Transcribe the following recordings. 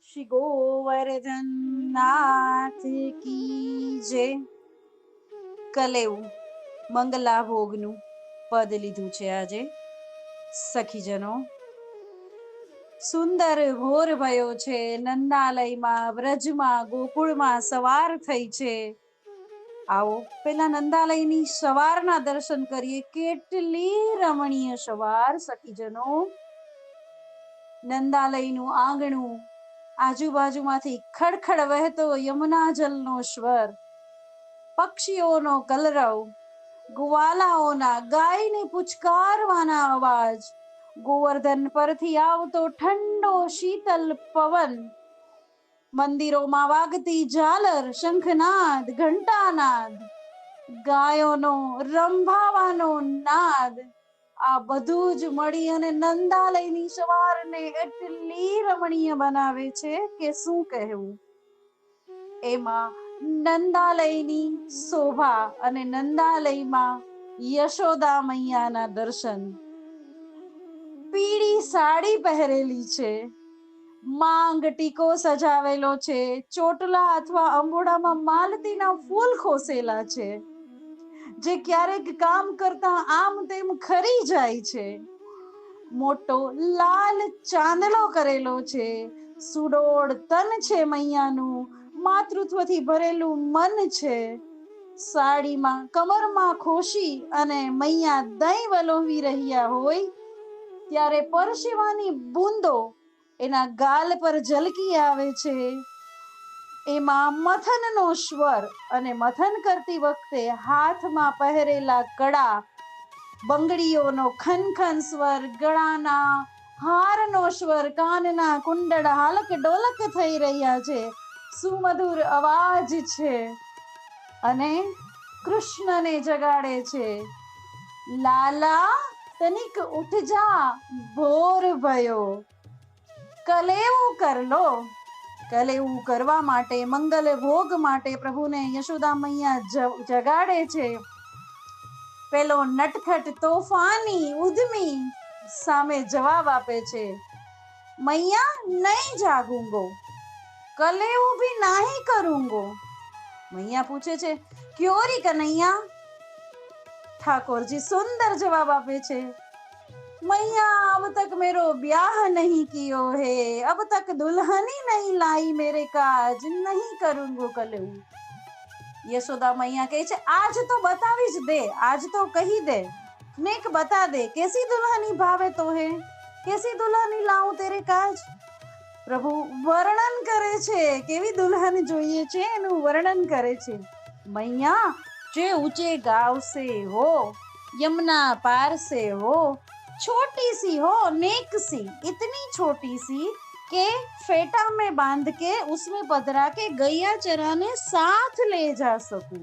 શ્રી ગોવર્ધન નાથ કી જય. કલેવું મંગલા ભોગનું પદ લીધું છે આજે. સખીજનો, સુંદર ભોર ભયો છે, નંદાલયમાં વ્રજમાં ગોકુળમાં સવાર થઈ છે. આવો પેલા નંદાલયની સવારના દર્શન કરીએ. કેટલી રમણીય સવાર સખીજનો. નંદાલયનું આંગણું, આજુબાજુમાંથી ખડખડ વહેતો યમુના જલનો સ્વર, પક્ષીઓનો કલરવ, ગ્વાલાઓના ગાયને પુચકારવાના અવાજ, ગોવર્ધન પરથી આવતો ઠંડો શીતલ પવન, મંદિરોમાં વાગતી ઝાલર, શંખનાદ, ઘંટાનાદ, ગાયોનો રંભાવાનો નાદ, આ બધું જ મળી અને નંદાલયની સવારને એટલી રમણીય બનાવે છે કે શું કહેવું. એમાં નંદાલયની શોભા અને નંદાલયમાં યશોદા મૈયાના દર્શન. પીળી સાડી પહેરેલી છે, માંગ ટીકો સજાવેલો છે, ચોટલા અથવા અંબોડામાં માલતીના ફૂલ ખોસેલા છે, જે ક્યારેક કામ કરતા આમ તેમ ખરી જાય છે. મોટો લાલ ચાંદલો કરેલો છે, સુડોળ તન છે મૈયાનું, માતૃત્વથી ભરેલું મન છે. સાડીમાં કમરમાં ખોશી અને મૈયા દહીં વલોવી રહ્યા હોય ત્યારે પરસેવાની બૂંદો એના ગાલ પર ઝલકી આવે છે. એમાં મથનનો સ્વર અને મથન કરતી વખતે હાથમાં પહેરેલા કડા, બંગડીઓનો ખનખન સ્વર, ગળાના હારનો સ્વર, કાનના કુંડળ હાલક ડોલક થઈ રહ્યા છે. સુમધુર અવાજ છે અને કૃષ્ણને જગાડે છે. લાલા તનિક ઉઠ જા, ભોર ભયો, કલેવું કર લો. કલેવું કરવા માટે, મંગલ ભોગ માટે પ્રભુને યશોદા મૈયા જગાડે છે. પેલો નટખટ તોફાની ઉદ્મી સામે જવાબ આપે છે, મૈયા નહીં જાગુંગો, કલેવું ભી નહીં કरूंगो. મૈયા પૂછે છે, ક્યો રી કનૈયા? ઠાકોરજી સુંદર જવાબ આપે છે, मैया अब तक मेरो ब्याह नहीं कियो है, अब तक दुल्हनी नहीं लाई मेरे काज, नहीं करूंगो कलेऊ. यशोदा मैया કહે છે, આજ તો બતાવી જ દે, આજ તો કહી દે, नेक बता दे, कैसी दुल्हनी भावे तो है, कैसी दुल्हनी लाऊं तेरे काज. પ્રભુ વર્ણન કરે છે, કેવી દુલ્હન જોઈએ છે એનું વર્ણન કરે છે. મૈયા જે ऊंचे गांव से हो, यमुना पार से हो, छोटी सी हो, नेक सी, इतनी छोटी सी के फेटा में बांध के उसमें पधरा के गैया चराने साथ ले जा सकूं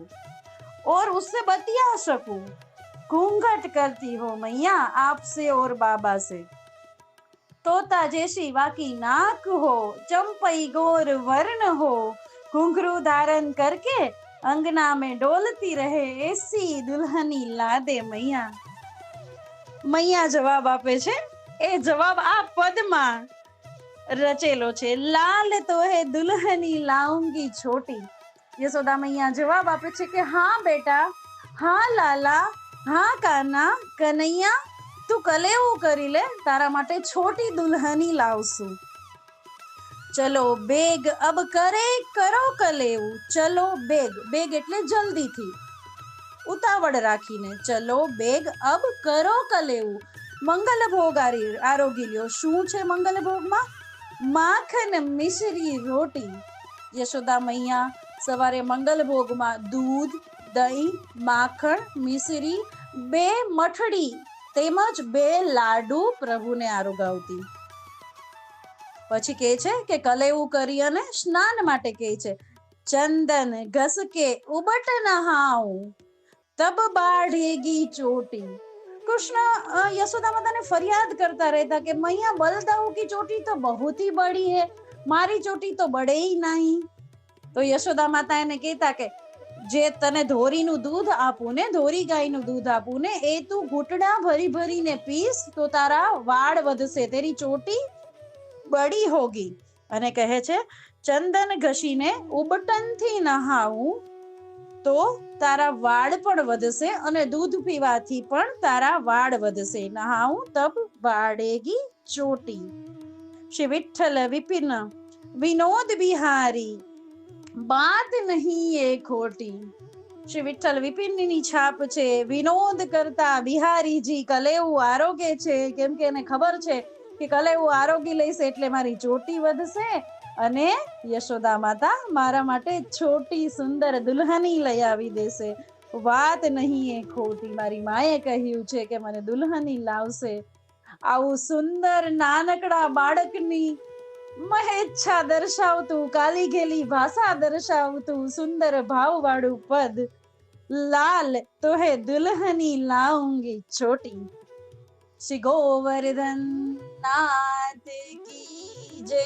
और उससे बतिया सकूं. घूंघट करती हो मैया आपसे और बाबा से, तोता जैसी वाकी नाक हो, चंपई गोर वर्ण हो, घुंघरू धारण करके अंगना में डोलती रहे, ऐसी दुल्हनी ला दे मैया. મૈયા જવાબ આપે છે. એ જવાબ આ પદમાં રચેલો છે. લાલ તો હે દુલ્હની લાઉંગી છોટી. યશોદા મૈયા જવાબ આપે છે કે હા બેટા, હા લાલા, હા કાના, કનૈયા, તું કલેવું કરી લે, તારા માટે છોટી દુલ્હની લાવશું. ચલો બેગ અબ કરે કરો કલેવું. ચલો બેગ, બેગ એટલે જલ્દીથી, ઉતાવળ રાખીને. ચલો બેગ અબ કરો કલેવું. મંગલ ભોગ આરોગી લ્યો. શું છે મંગલ ભોગમાં? માખન મિશ્રી રોટી. યશોદા મૈયા સવારે મંગલ ભોગમાં દૂધ, દહીં, માખણ, મિશ્રી, 2 મઠડી તેમજ 2 લાડુ પ્રભુને આરોગાવતી. પછી કહે છે કે કલેવું કરી અને સ્નાન માટે કહે છે, ચંદન ઘસ કે ઉબટ નહાઉં, तब बाढ़ेगी चोटी. कृष्ण यशोदा माता ने फरियाद करता रहता कि मैया बलदाऊ की चोटी तो बहुत ही बड़ी है, मारी चोटी तो बढ़े ही नहीं. तो यशोदा माता ने कहता કે જે તને ધોરીનું દૂધ આપું ને, ધોરી ગાયનું દૂધ આપું ને, એ તું ઘૂંટડા ભરી ભરીને પીસ તો તારા વાળ વધશે, તેરી ચોટી બડી હોગી. અને કહે છે ચંદન ઘસીને ઉબટનથી નહાવું તો તારા વાળ પણ વધશે અને દૂધ પીવાથી પણ તારા વાળ વધશે. નહાવું તબ વાળેગી ચોટી. શ્રી વિઠ્ઠલ વિપિન વિનોદ બિહારી બાત નહીં એ ખોટી. શ્રી વિઠ્ઠલ વિપિનની છાપ છે. વિનોદ કરતા બિહારીજી કલેવું આરોગે છે, કેમ કે એને ખબર છે કે કલેવું આરોગી લઈશ એટલે મારી ચોટી વધશે અને યશોદા માતા મારા માટે છોટી સુંદર દુલ્હની લઈ આવી દેશે. વાત નહીં એ ખોટી. મારી માએ કહ્યું છે કે મને દુલ્હની લાવશે. આવું સુંદર નાનકડા બાળકની મહેચ્છા દર્શાવતું, કાલી ઘેલી ભાષા દર્શાવતું સુંદર ભાવવાળું પદ, લાલ તો હે દુલ્હની લાઉંગી છોટી. શ્રી ગોવર્ધન નાથ કી જય.